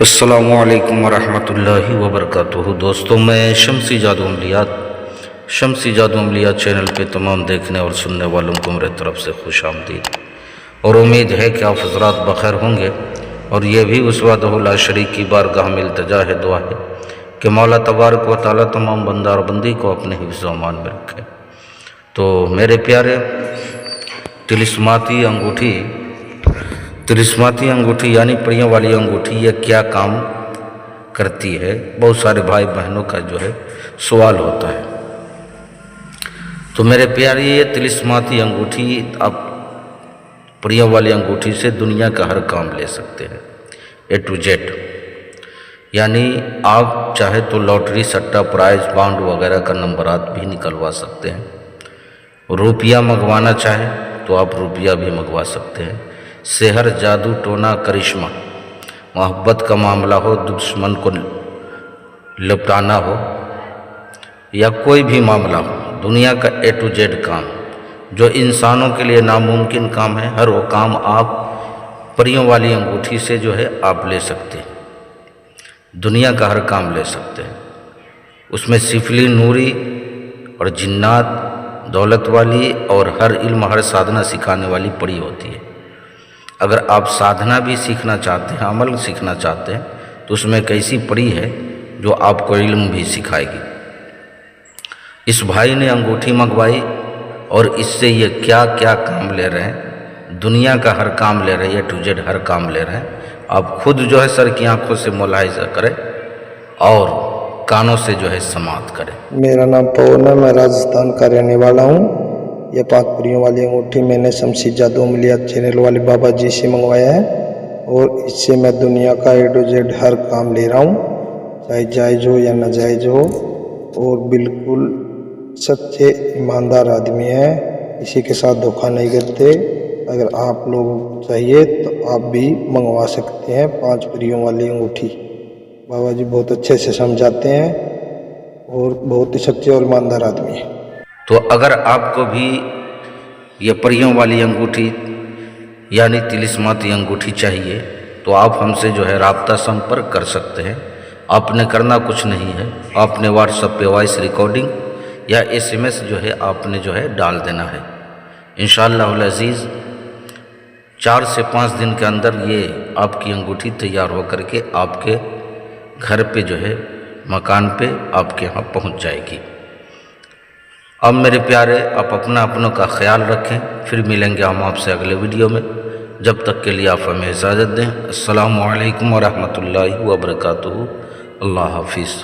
अस्सलामुअलैकुम वरहमतुल्लाहि वबरकातुहू। दोस्तों, मैं शम्सी जादू अमलियात चैनल पे तमाम देखने और सुनने वालों को मेरे तरफ से खुश आमदीद और उम्मीद है कि आप हज़रात बखैर होंगे। और ये भी उस वहदहुल शरीक की बारगाह में इल्तिजा है, दुआ है कि मौला तबारक व तआला तमाम बंदा और बंदी को अपने हिफ्ज़ व अमान में रखे। तो मेरे प्यारे, तिलिस्माती अंगूठी यानी परियों वाली अंगूठी, ये क्या काम करती है? बहुत सारे भाई बहनों का जो है सवाल होता है। तो मेरे प्यारे, ये तिलिस्माती अंगूठी, आप परियों वाली अंगूठी से दुनिया का हर काम ले सकते हैं, A to Z। यानी आप चाहे तो लॉटरी, सट्टा, प्राइज, बॉन्ड वगैरह का नंबरात भी निकलवा सकते हैं। रुपया मंगवाना चाहे तो आप रुपया भी मंगवा सकते हैं। सेहर, जादू, टोना, करिश्मा, मोहब्बत का मामला हो, दुश्मन को लपटाना हो या कोई भी मामला हो, दुनिया का A to Z काम जो इंसानों के लिए नामुमकिन काम है, हर वो काम आप परियों वाली अंगूठी से जो है आप ले सकते हैं। दुनिया का हर काम ले सकते हैं। उसमें सिफली, नूरी और जिन्नात, दौलत वाली और हर इल्म, हर साधना सिखाने वाली परी होती है। अगर आप साधना भी सीखना चाहते हैं, अमल सीखना चाहते हैं, तो उसमें एक ऐसी परी है जो आपको इल्म भी सिखाएगी। इस भाई ने अंगूठी मंगवाई और इससे ये क्या क्या काम ले रहे हैं, दुनिया का हर काम ले रहे हैं, A to Z हर काम ले रहे हैं। आप खुद जो है सर की आंखों से मुलाहिजा करें और कानों से जो है समाअत करें। मेरा नाम पवन है, मैं राजस्थान का रहने वाला हूँ। ये पाक परियों वाली अंगूठी मैंने शम्सी जादू अमलियात चैनल वाले बाबा जी से मंगवाया है और इससे मैं दुनिया का A to Z हर काम ले रहा हूँ, चाहे जायज़ हो या नाजायज़ हो। और बिल्कुल सच्चे ईमानदार आदमी है, किसी के साथ धोखा नहीं करते। अगर आप लोग चाहिए तो आप भी मंगवा सकते हैं 5 परियों वाली अंगूठी। बाबा जी बहुत अच्छे से समझाते हैं और बहुत ही सच्चे और ईमानदार आदमी है। तो अगर आपको भी ये परियों वाली अंगूठी यानी तिलिस्माती अंगूठी चाहिए तो आप हमसे जो है राब्ता संपर्क कर सकते हैं। आपने करना कुछ नहीं है, आपने व्हाट्सएप पे वॉइस रिकॉर्डिंग या SMS जो है आपने जो है डाल देना है। इंशाअल्लाह अज़ीज़ 4 से 5 दिन के अंदर ये आपकी अंगूठी तैयार होकर के आपके घर पे जो है, मकान पे आपके यहाँ पहुँच जाएगी। अब मेरे प्यारे, आप अपनों का ख्याल रखें। फिर मिलेंगे हम आपसे अगले वीडियो में। जब तक के लिए आप हमें इजाज़त दें। अस्सलामु अलैकुम वरहमतुल्लाहि वबरकातुहू। अल्लाह हाफिज़।